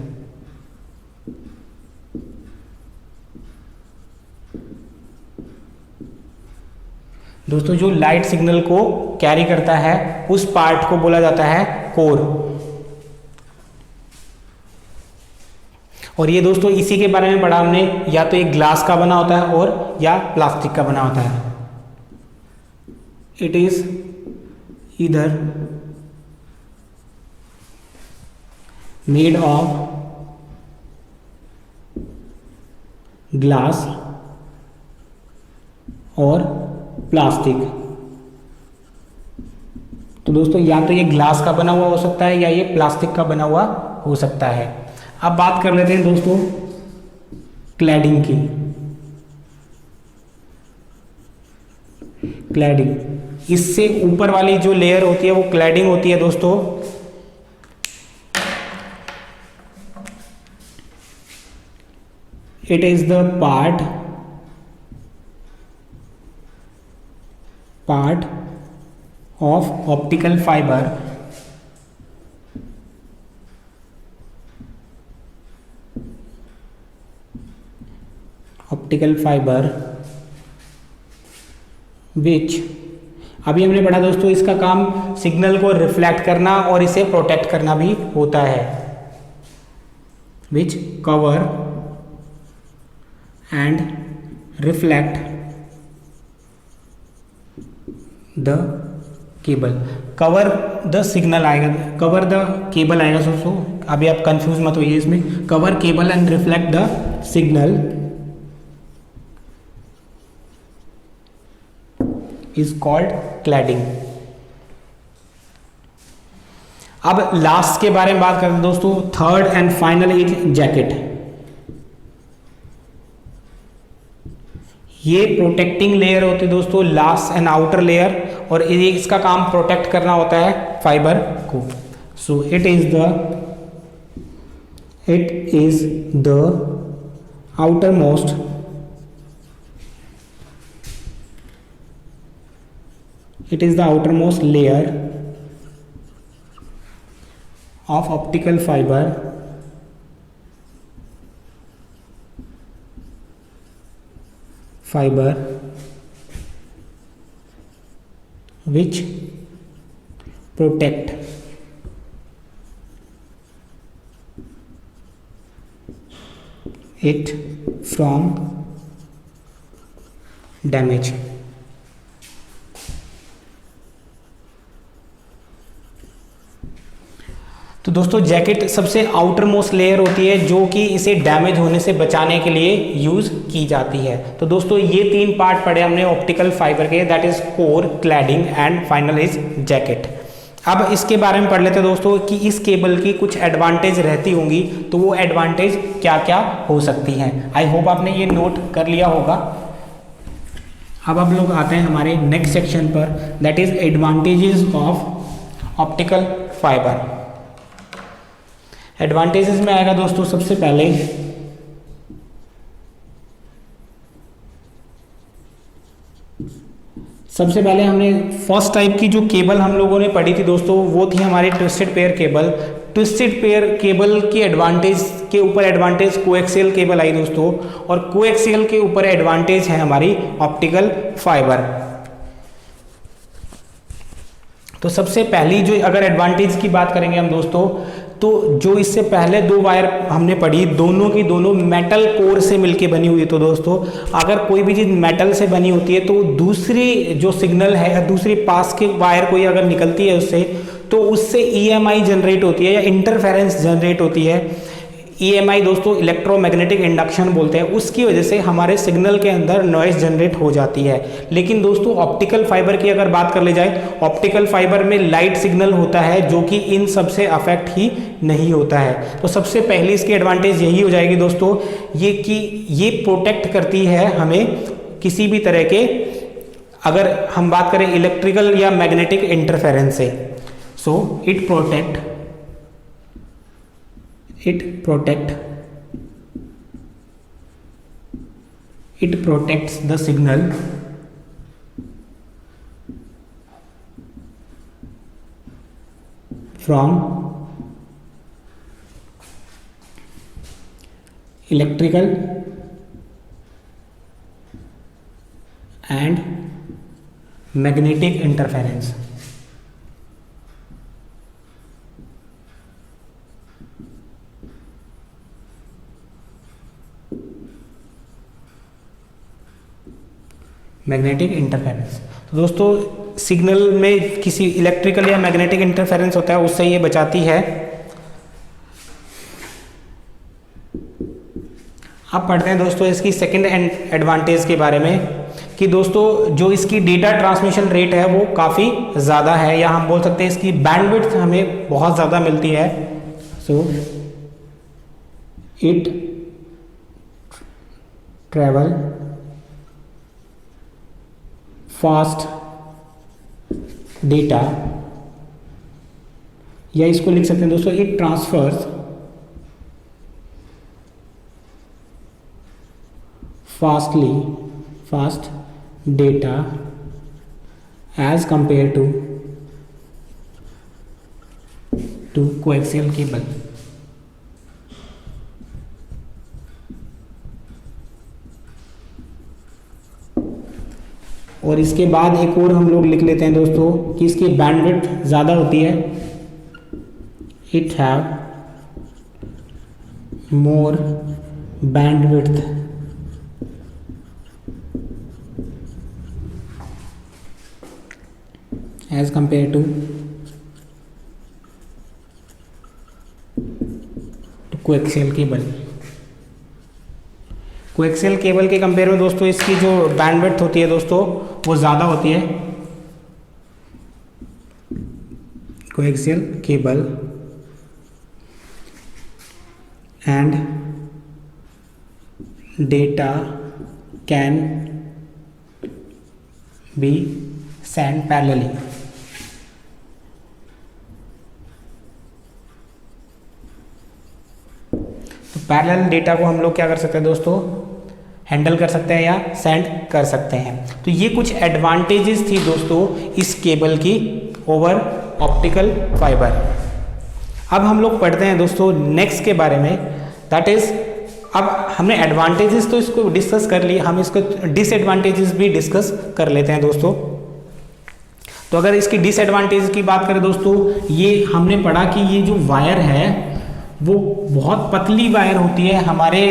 दोस्तों जो लाइट सिग्नल को कैरी करता है उस पार्ट को बोला जाता है कोर। और ये दोस्तों इसी के बारे में पढ़ा हमने, या तो एक ग्लास का बना होता है और या प्लास्टिक का बना होता है। It is either made of glass और प्लास्टिक। तो दोस्तों या तो ये ग्लास का बना हुआ हो सकता है या ये प्लास्टिक का बना हुआ हो सकता है। अब बात कर लेते हैं दोस्तों क्लैडिंग की। क्लैडिंग, इससे ऊपर वाली जो लेयर होती है वो क्लैडिंग होती है दोस्तों। It is the part of optical fiber which अभी हमने पढ़ा दोस्तों इसका काम सिग्नल को रिफ्लेक्ट करना और इसे प्रोटेक्ट करना भी होता है, which cover and reflect the cable. Cover the signal आएगा, कवर द केबल आएगा दोस्तों, अभी आप कंफ्यूज मत होइए इसमें। Cover cable and reflect the signal is called cladding. अब लास्ट के बारे में बात करते हैं दोस्तों, third and final is jacket. ये प्रोटेक्टिंग लेयर होती है दोस्तों, लास्ट एंड आउटर लेयर, और ये इसका काम प्रोटेक्ट करना होता है फाइबर को। So it is the outer most layer of optical fiber which protect it from damage। तो दोस्तों जैकेट सबसे आउटर मोस्ट लेयर होती है जो कि इसे डैमेज होने से बचाने के लिए यूज की जाती है। तो दोस्तों ये 3 पार्ट पढ़े हमने ऑप्टिकल फाइबर के, that is core, cladding and final is jacket. अब इसके बारे में पढ़ लेते हैं दोस्तों कि इस केबल की कुछ एडवांटेज रहती होंगी, तो वो एडवांटेज क्या क्या हो सकती हैं। आई होप आपने ये नोट कर लिया होगा। अब हम लोग आते हैं हमारे नेक्स्ट सेक्शन पर, that is advantages of optical fibre. Advantages में आएगा दोस्तों सबसे पहले हमने फर्स्ट टाइप की जो केबल हम लोगों ने पढ़ी थी दोस्तों, वो थी हमारी twisted pair cable. Twisted pair cable की एडवांटेज के ऊपर एडवांटेज कोएक्सियल केबल आई दोस्तों, और कोएक्सियल के ऊपर एडवांटेज है हमारी ऑप्टिकल फाइबर। तो सबसे पहली जो अगर एडवांटेज की बात करेंगे हम दोस्तों, तो जो इससे पहले 2 वायर हमने पढ़ी, दोनों की दोनों मेटल कोर से मिलके बनी हुई है। तो दोस्तों अगर कोई भी चीज़ मेटल से बनी होती है तो दूसरी जो सिग्नल है, दूसरी पास के वायर कोई अगर निकलती है उससे, तो उससे ईएमआई जनरेट होती है या इंटरफेरेंस जनरेट होती है। ईएमआई दोस्तों इलेक्ट्रोमैग्नेटिक इंडक्शन बोलते हैं, उसकी वजह से हमारे सिग्नल के अंदर नॉइज जनरेट हो जाती है। लेकिन दोस्तों ऑप्टिकल फाइबर की अगर बात कर ली जाए, ऑप्टिकल फाइबर में लाइट सिग्नल होता है जो कि इन सब से अफेक्ट ही नहीं होता है। तो सबसे पहली इसकी एडवांटेज यही हो जाएगी दोस्तों, ये कि ये प्रोटेक्ट करती है हमें किसी भी तरह के, अगर हम बात करें इलेक्ट्रिकल या मैग्नेटिक इंटरफेरेंस से। So it protects the signal from electrical and magnetic interference। Magnetic interference, तो दोस्तों सिग्नल में किसी इलेक्ट्रिकल या मैग्नेटिक इंटरफेरेंस होता है, उससे ये बचाती है। अब पढ़ते हैं दोस्तों इसकी सेकंड एडवांटेज के बारे में, कि दोस्तों जो इसकी डेटा ट्रांसमिशन रेट है वो काफ़ी ज़्यादा है, या हम बोल सकते हैं इसकी बैंडविड्थ हमें बहुत ज़्यादा मिलती है। So it travel fast data, या इसको लिख सकते हैं दोस्तों it transfers fast data as compare to coaxial cable. और इसके बाद एक और हम लोग लिख लेते हैं दोस्तों कि इसकी बैंडविड्थ ज़्यादा होती है, it have more bandwidth as compare to coaxial cable. Coaxial cable के कंपेयर में दोस्तों इसकी जो बैंडविड्थ होती है दोस्तों वो ज़्यादा होती है। Coaxial cable and data can be send parallelly. तो पैरेलल डेटा को हम लोग क्या कर सकते हैं दोस्तों, हैंडल कर सकते हैं या सेंड कर सकते हैं। तो ये कुछ एडवांटेजेस थी दोस्तों इस केबल की ओवर ऑप्टिकल फाइबर। अब हम लोग पढ़ते हैं दोस्तों नेक्स्ट के बारे में, दैट इज, अब हमने एडवांटेजेस तो इसको डिस्कस कर लिए, हम इसको डिसएडवांटेजेस भी डिस्कस कर लेते हैं दोस्तों। तो अगर इसकी डिसएडवांटेज की बात करें दोस्तों, ये हमने पढ़ा कि ये जो वायर है वो बहुत पतली वायर होती है, हमारे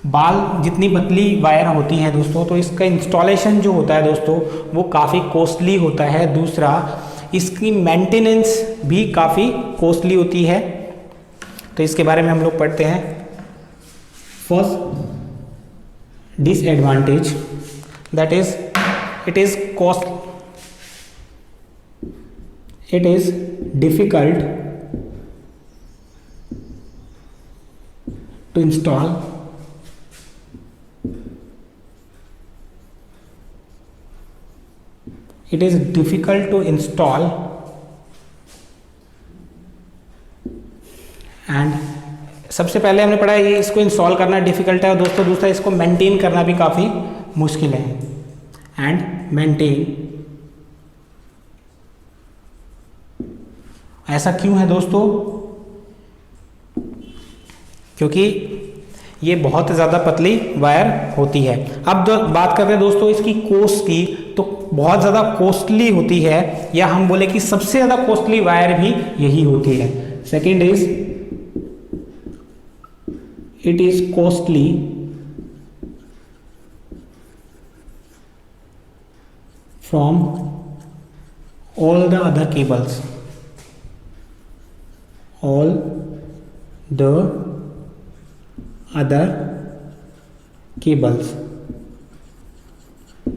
बाल जितनी पतली वायर होती है दोस्तों, तो इसका इंस्टॉलेशन जो होता है दोस्तों वो काफ़ी कॉस्टली होता है। दूसरा, इसकी मेंटेनेंस भी काफ़ी कॉस्टली होती है। तो इसके बारे में हम लोग पढ़ते हैं। First disadvantage, that is it is cost, it is difficult to install and सबसे पहले हमने पढ़ा ये इसको इंस्टॉल करना डिफिकल्ट है, और दोस्तों दूसरा इसको मेंटेन करना भी काफ़ी मुश्किल है। एंड मेंटेन, ऐसा क्यों है दोस्तों, क्योंकि ये बहुत ज़्यादा पतली वायर होती है। अब बात करते हैं दोस्तों इसकी कॉस्ट की, तो बहुत ज़्यादा कॉस्टली होती है, या हम बोले कि सबसे ज़्यादा कॉस्टली वायर भी यही होती है। Second is it is costly from all the other cables, all the other cables।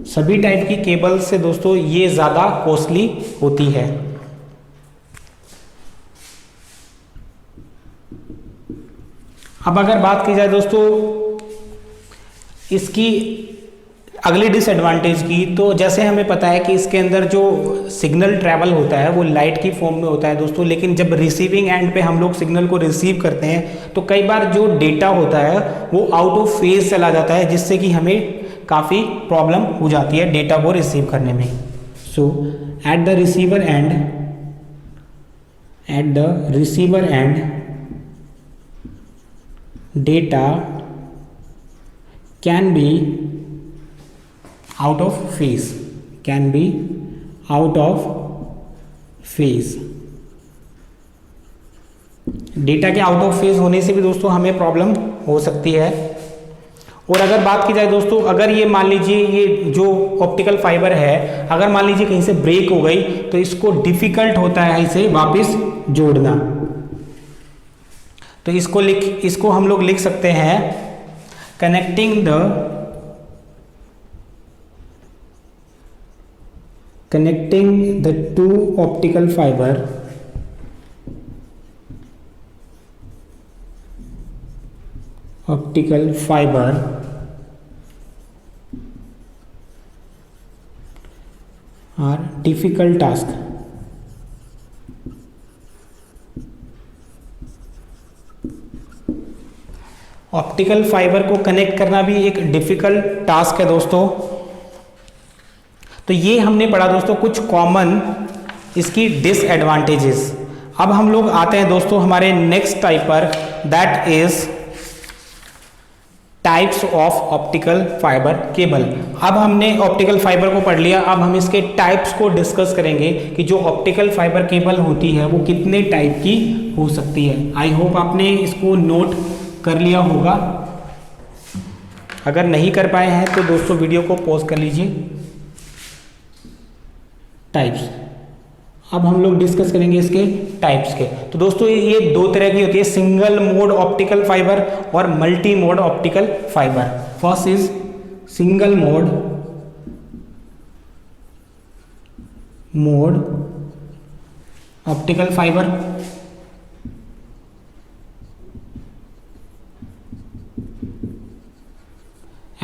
सभी टाइप की केबल्स से दोस्तों ये ज़्यादा कॉस्टली होती है। अब अगर बात की जाए दोस्तों इसकी अगली डिसएडवांटेज की, तो जैसे हमें पता है कि इसके अंदर जो सिग्नल ट्रैवल होता है वो लाइट की फॉर्म में होता है दोस्तों, लेकिन जब रिसीविंग एंड पे हम लोग सिग्नल को रिसीव करते हैं तो कई बार जो डेटा होता है वो आउट ऑफ फेज चला जाता है, जिससे कि हमें काफ़ी प्रॉब्लम हो जाती है डेटा को रिसीव करने में। So at the receiver end data can be out of phase, can be out of phase। Data के आउट ऑफ फेज होने से भी दोस्तों हमें प्रॉब्लम हो सकती है। और अगर बात की जाए दोस्तों, अगर ये मान लीजिए ये जो ऑप्टिकल फाइबर है अगर मान लीजिए कहीं से ब्रेक हो गई तो इसको डिफिकल्ट होता है इसे वापस जोड़ना। तो इसको हम लोग लिख सकते हैं connecting the two optical fiber are difficult task। Optical fibre को कनेक्ट करना भी एक डिफिकल्ट टास्क है दोस्तों। तो ये हमने पढ़ा दोस्तों कुछ कॉमन इसकी डिसएडवांटेजेस। अब हम लोग आते हैं दोस्तों हमारे नेक्स्ट टाइप पर, that is types of optical fibre cable. अब हमने ऑप्टिकल फाइबर को पढ़ लिया, अब हम इसके टाइप्स को डिस्कस करेंगे कि जो ऑप्टिकल फाइबर केबल होती है वो कितने टाइप की हो सकती है। आई होप आपने इसको नोट कर लिया होगा। अगर नहीं कर पाए हैं तो दोस्तों वीडियो को पॉज कर लीजिए। टाइप्स, अब हम लोग डिस्कस करेंगे इसके टाइप्स के। तो दोस्तों ये दो तरह की होती है, सिंगल मोड ऑप्टिकल फाइबर और multi mode optical fibre. First is single mode optical fibre,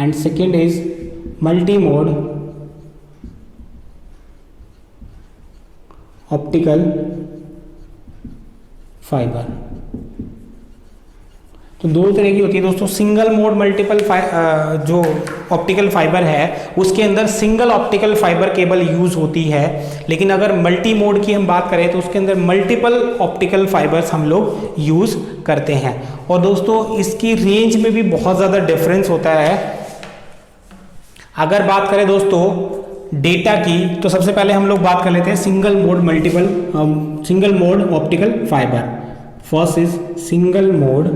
and second is multi-mode optical fiber। तो दो तरह की होती है दोस्तों। सिंगल मोड मल्टीपल जो ऑप्टिकल फाइबर है उसके अंदर single optical fibre cable use होती है, लेकिन अगर मल्टी मोड की हम बात करें तो उसके अंदर मल्टीपल ऑप्टिकल फाइबर्स हम लोग यूज करते हैं। और दोस्तों इसकी रेंज में भी बहुत ज़्यादा डिफरेंस होता है। अगर बात करें दोस्तों डेटा की तो सबसे पहले हम लोग बात कर लेते हैं single mode optical fibre. First is single mode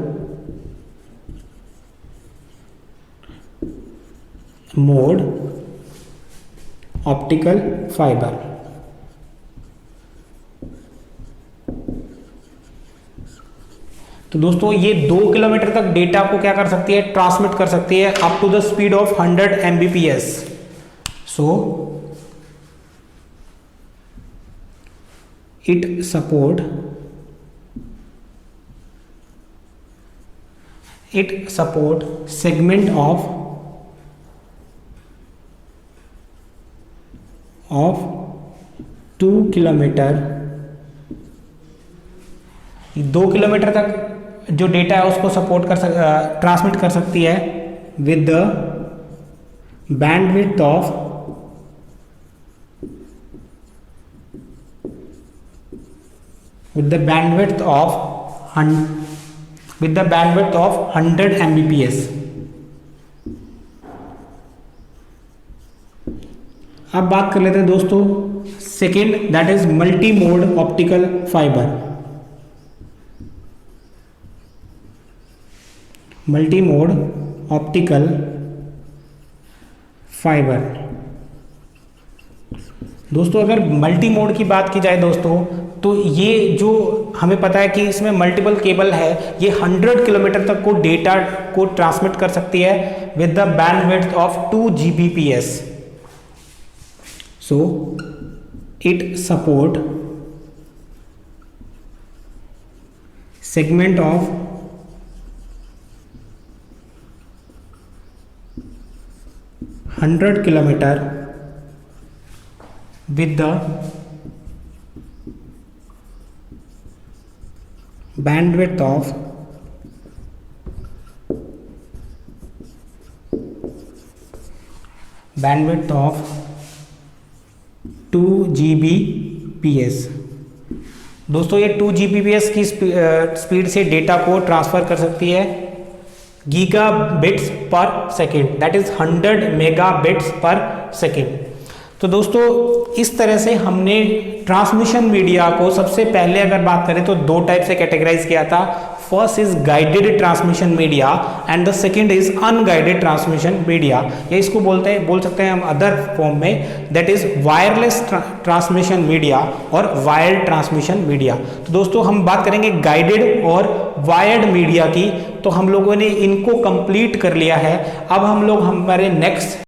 optical fibre. तो दोस्तों ये 2 किलोमीटर तक डेटा को क्या कर सकती है, ट्रांसमिट कर सकती है up to the speed of 100 Mbps। So it support segment of 2 kilometre. 2 kilometre तक जो डेटा है उसको सपोर्ट ट्रांसमिट कर सकती है with the bandwidth of 100 Mbps। अब बात कर लेते हैं दोस्तों second, that is multi mode optical fibre. Multi mode optical fibre दोस्तों, अगर मल्टी मोड की बात की जाए दोस्तों तो ये जो हमें पता है कि इसमें मल्टीपल केबल है, ये 100 किलोमीटर तक को डेटा को ट्रांसमिट कर सकती है with the bandwidth of 2 Gbps। So it support segment of 100 kilometre with the bandwidth of 2 Gbps। दोस्तों ये 2 Gbps की स्पीड से डेटा को ट्रांसफर कर सकती है gigabits per second, that is 100 megabits पर सेकेंड। तो दोस्तों इस तरह से हमने ट्रांसमिशन मीडिया को सबसे पहले अगर बात करें तो 2 टाइप से कैटेगराइज किया था। First is guided transmission media and the second is unguided transmission media, या इसको बोल सकते हैं हम अदर फॉर्म में, that is wireless transmission media और वायर्ड ट्रांसमिशन मीडिया। तो दोस्तों हम बात करेंगे गाइडेड और वायर्ड मीडिया की। तो हम लोगों ने इनको कंप्लीट कर लिया है। अब हम लोग हमारे नेक्स्ट